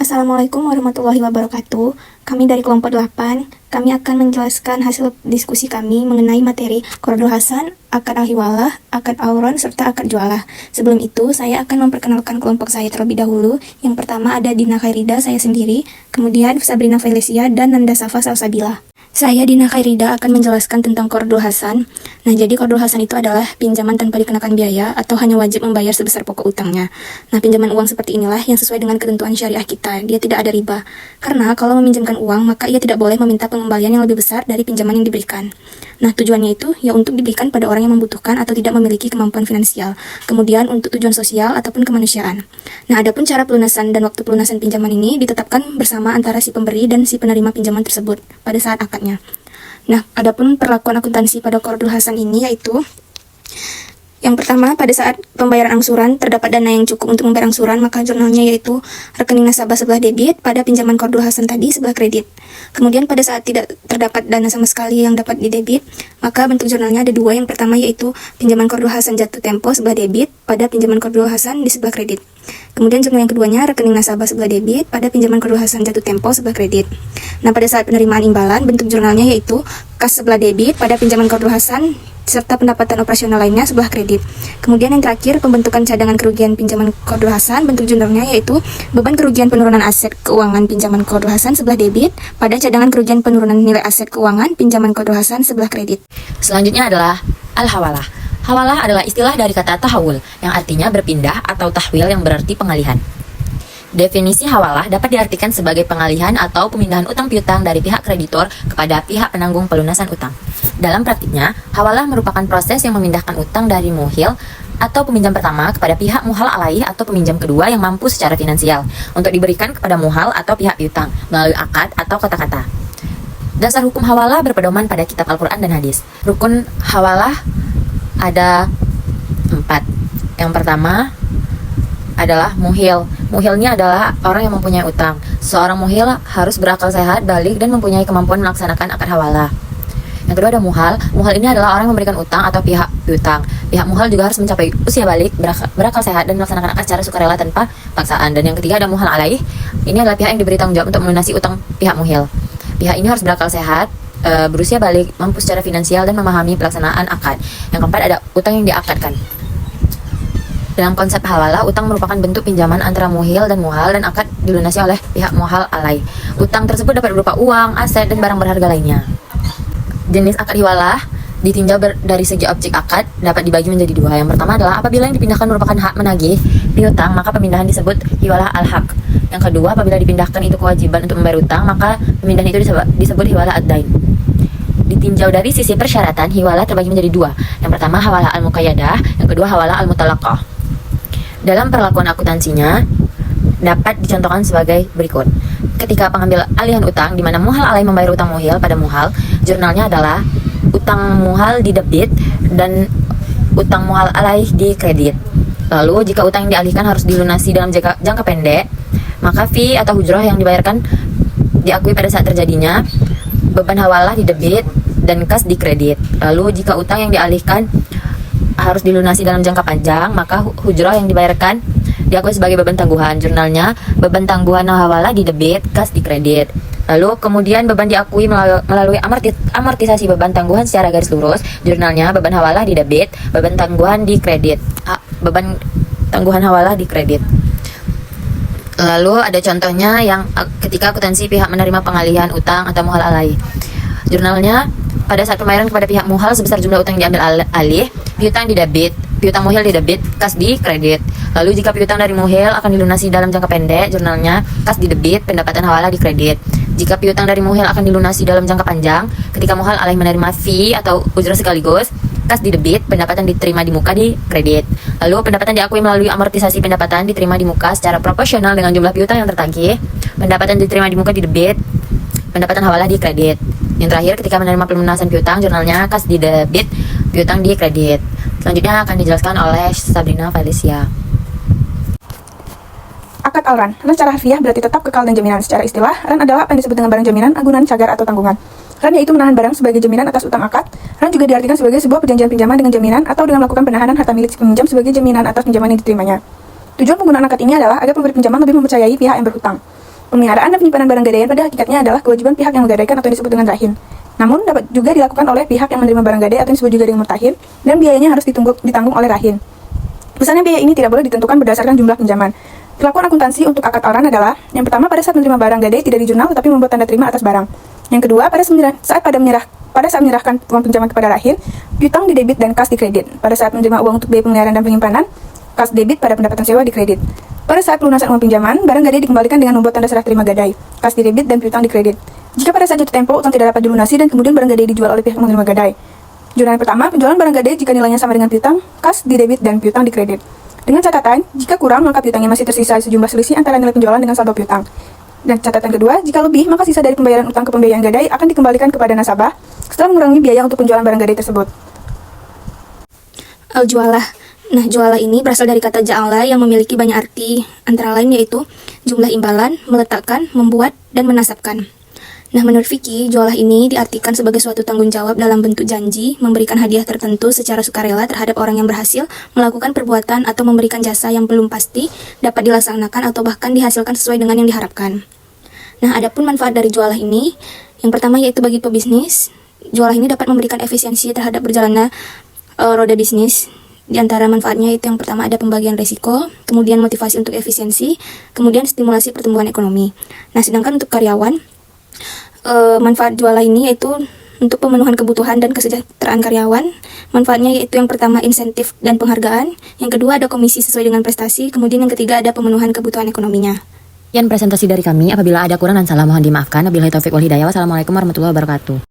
Assalamualaikum warahmatullahi wabarakatuh. Kami dari kelompok 8, kami akan menjelaskan hasil diskusi kami mengenai materi Qardul Hasan, akad al-hiwalah, akad auron, serta akad jualah. Sebelum itu, saya akan memperkenalkan kelompok saya terlebih dahulu. Yang pertama ada Dina Khairida, saya sendiri, kemudian Sabrina Felicia, dan Nanda Safa Salsabila. Saya Dina Khairida akan menjelaskan tentang Qardul Hasan. Nah, jadi Qardul Hasan itu adalah pinjaman tanpa dikenakan biaya atau hanya wajib membayar sebesar pokok utangnya. Nah, pinjaman uang seperti inilah yang sesuai dengan ketentuan syariah kita. Dia tidak ada riba. Karena kalau meminjamkan uang, maka ia tidak boleh meminta pengembalian yang lebih besar dari pinjaman yang diberikan. Nah, tujuannya itu ya untuk diberikan pada orang yang membutuhkan atau tidak memiliki kemampuan finansial. Kemudian untuk tujuan sosial ataupun kemanusiaan. Nah, adapun cara pelunasan dan waktu pelunasan pinjaman ini ditetapkan bersama antara si pemberi dan si penerima pinjaman tersebut pada saat akadnya. Nah, adapun perlakuan akuntansi pada Qardul Hasan ini yaitu yang pertama, pada saat pembayaran angsuran terdapat dana yang cukup untuk membayar angsuran, maka jurnalnya yaitu rekening nasabah sebelah debit, pada pinjaman Qardul Hasan tadi sebelah kredit. Kemudian pada saat tidak terdapat dana sama sekali yang dapat didebit, maka bentuk jurnalnya ada dua. Yang pertama yaitu pinjaman Qardul Hasan jatuh tempo sebelah debit pada pinjaman Qardul Hasan di sebelah kredit. Kemudian jurnal yang keduanya rekening nasabah sebelah debit pada pinjaman Qardul Hasan jatuh tempo sebelah kredit. Nah, pada saat penerimaan imbalan, bentuk jurnalnya yaitu kas sebelah debit pada pinjaman Qardul Hasan serta pendapatan operasional lainnya sebelah kredit. Kemudian yang terakhir, pembentukan cadangan kerugian pinjaman Qardul Hasan, bentuk jurnalnya yaitu beban kerugian penurunan aset keuangan pinjaman Qardul Hasan sebelah debit pada cadangan kerugian penurunan nilai aset keuangan pinjaman Qardul Hasan sebelah kredit. Selanjutnya adalah al-hawalah. Hawalah adalah istilah dari kata tahawul yang artinya berpindah atau tahwil yang berarti pengalihan. Definisi hawalah dapat diartikan sebagai pengalihan atau pemindahan utang piutang dari pihak kreditor kepada pihak penanggung pelunasan utang. Dalam praktiknya, hawalah merupakan proses yang memindahkan utang dari muhil atau peminjam pertama kepada pihak muhal alaih atau peminjam kedua yang mampu secara finansial untuk diberikan kepada muhal atau pihak piutang melalui akad atau kata-kata. Dasar hukum hawalah berpedoman pada kitab Al-Quran dan hadis. Rukun hawalah ada 4. Yang pertama adalah muhil. Muhilnya adalah orang yang mempunyai utang. Seorang muhil harus berakal sehat, balik, dan mempunyai kemampuan melaksanakan akad hawalah. Yang kedua ada muhal. Muhal ini adalah orang yang memberikan utang atau pihak piutang. Pihak muhal juga harus mencapai usia balik, berakal sehat, dan melaksanakan akad secara sukarela tanpa paksaan. Dan yang ketiga ada muhal alaih. Ini adalah pihak yang diberi tanggung jawab untuk melunasi utang pihak muhil. Pihak ini harus berakal sehat, berusia balik, mampu secara finansial, dan memahami pelaksanaan akad. Yang keempat ada utang yang diakadkan. Dalam konsep hawalah, utang merupakan bentuk pinjaman antara muhil dan muhal dan akad dilunasi oleh pihak muhal alaih. Utang tersebut dapat berupa uang, aset, dan barang berharga lainnya. Jenis akad hiwalah ditinjau dari segi objek akad dapat dibagi menjadi dua. Yang pertama adalah apabila yang dipindahkan merupakan hak menagih piutang, maka pemindahan disebut hiwalah al-haq. Yang kedua, apabila dipindahkan itu kewajiban untuk membayar utang, maka pemindahan itu disebut hiwalah ad-dain. Ditinjau dari sisi persyaratan, hiwalah terbagi menjadi dua. Yang pertama hawalah al-muqayyadah, yang kedua hawalah al-mutalaqah. Dalam perlakuan akuntansinya dapat dicontohkan sebagai berikut. Ketika pengambil alihan utang di mana muhal alaih membayar utang muhil pada muhal, jurnalnya adalah utang muhal di debit dan utang muhal alaih di kredit. Lalu jika utang yang dialihkan harus dilunasi dalam jangka pendek, maka fee atau hujrah yang dibayarkan diakui pada saat terjadinya, beban hawalah di debit dan kas di kredit. Lalu jika utang yang dialihkan harus dilunasi dalam jangka panjang, maka hujrah yang dibayarkan diakui sebagai beban tangguhan. Jurnalnya beban tangguhan hawalah di debit, kas di kredit. Lalu kemudian beban diakui melalui amortisasi beban tangguhan secara garis lurus. Jurnalnya beban hawalah di debit, beban tangguhan di kredit. Beban tangguhan hawalah di kredit. Lalu ada contohnya yang ketika akuntansi pihak menerima pengalihan utang atau muhal alaih. Jurnalnya pada saat pembayaran kepada pihak muhal sebesar jumlah utang yang diambil alih, piutang di debit, piutang muhil di debit, kas di kredit. Lalu jika piutang dari muhil akan dilunasi dalam jangka pendek, jurnalnya kas di debit, pendapatan hawalah di kredit. Jika piutang dari muhil akan dilunasi dalam jangka panjang, ketika muhal alaih menerima fee atau ujrah sekaligus, kas di debit, pendapatan diterima di muka di kredit. Lalu pendapatan diakui melalui amortisasi pendapatan diterima di muka secara proporsional dengan jumlah piutang yang tertagih. Pendapatan diterima di muka di debit, pendapatan hawalah di kredit. Yang terakhir, ketika menerima pelunasan piutang, jurnalnya kas di debit, piutang di kredit. Selanjutnya akan dijelaskan oleh Sabrina Felicia. Akad al-ran. Ran secara harfiah berarti tetap, kekal, dan jaminan. Secara istilah, ran adalah apa yang disebut dengan barang jaminan, agunan, cagar, atau tanggungan. Ran yaitu menahan barang sebagai jaminan atas utang akad. Ran juga diartikan sebagai sebuah perjanjian pinjaman dengan jaminan atau dengan melakukan penahanan harta milik si peminjam sebagai jaminan atas pinjaman yang diterimanya. Tujuan penggunaan akad ini adalah agar pemberi pinjaman lebih mempercayai pihak yang berhutang. Pemeliharaan dan penyimpanan barang gadaian pada hakikatnya adalah kewajiban pihak yang menggadaikan atau yang disebut dengan rahin. Namun, dapat juga dilakukan oleh pihak yang menerima barang gadai atau yang disebut juga dengan murtahin, dan biayanya harus ditanggung oleh rahin. Besarnya biaya ini tidak boleh ditentukan berdasarkan jumlah pinjaman. Perlakuan akuntansi untuk akad auran adalah, yang pertama, pada saat menerima barang gadai tidak dijurnal tetapi membuat tanda terima atas barang. Yang kedua, pada saat menyerahkan uang pinjaman kepada rahin, piutang didebit dan kas dikredit. Pada saat menerima uang untuk biaya pemeliharaan dan penyimpanan, kas debit pada pendapatan sewa dikredit. Pada saat pelunasan uang pinjaman, barang gadai dikembalikan dengan membuat tanda serah terima gadai, kas didebit dan piutang dikredit. Jika pada saat jatuh tempo utang tidak dapat dilunasi dan kemudian barang gadai dijual oleh pihak menerima gadai. Jurnal pertama, penjualan barang gadai jika nilainya sama dengan piutang, kas didebit dan piutang dikredit. Dengan catatan, jika kurang maka piutangnya masih tersisa sejumlah selisih antara nilai penjualan dengan saldo piutang. Dan catatan kedua, jika lebih, maka sisa dari pembayaran utang ke pembiayaan gadai akan dikembalikan kepada nasabah setelah mengurangi biaya untuk penjualan barang gadai tersebut. Al-jualah. Nah, jualah ini berasal dari kata ja'ala yang memiliki banyak arti, antara lain yaitu jumlah imbalan, meletakkan, membuat, dan menasabkan. Nah, menurut fikih, jualah ini diartikan sebagai suatu tanggung jawab dalam bentuk janji, memberikan hadiah tertentu secara sukarela terhadap orang yang berhasil melakukan perbuatan atau memberikan jasa yang belum pasti dapat dilaksanakan atau bahkan dihasilkan sesuai dengan yang diharapkan. Nah, adapun manfaat dari jualah ini, yang pertama yaitu bagi pebisnis, jualah ini dapat memberikan efisiensi terhadap berjalannya roda bisnis. Di antara manfaatnya itu yang pertama ada pembagian risiko, kemudian motivasi untuk efisiensi, kemudian stimulasi pertumbuhan ekonomi. Nah, sedangkan untuk karyawan, manfaat jualah ini yaitu untuk pemenuhan kebutuhan dan kesejahteraan karyawan. Manfaatnya yaitu yang pertama insentif dan penghargaan, yang kedua ada komisi sesuai dengan prestasi, kemudian yang ketiga ada pemenuhan kebutuhan ekonominya. Sekian presentasi dari kami. Apabila ada kurang dan salah mohon dimaafkan. Wabillahi taufiq wal hidayah. Wassalamualaikum warahmatullahi wabarakatuh.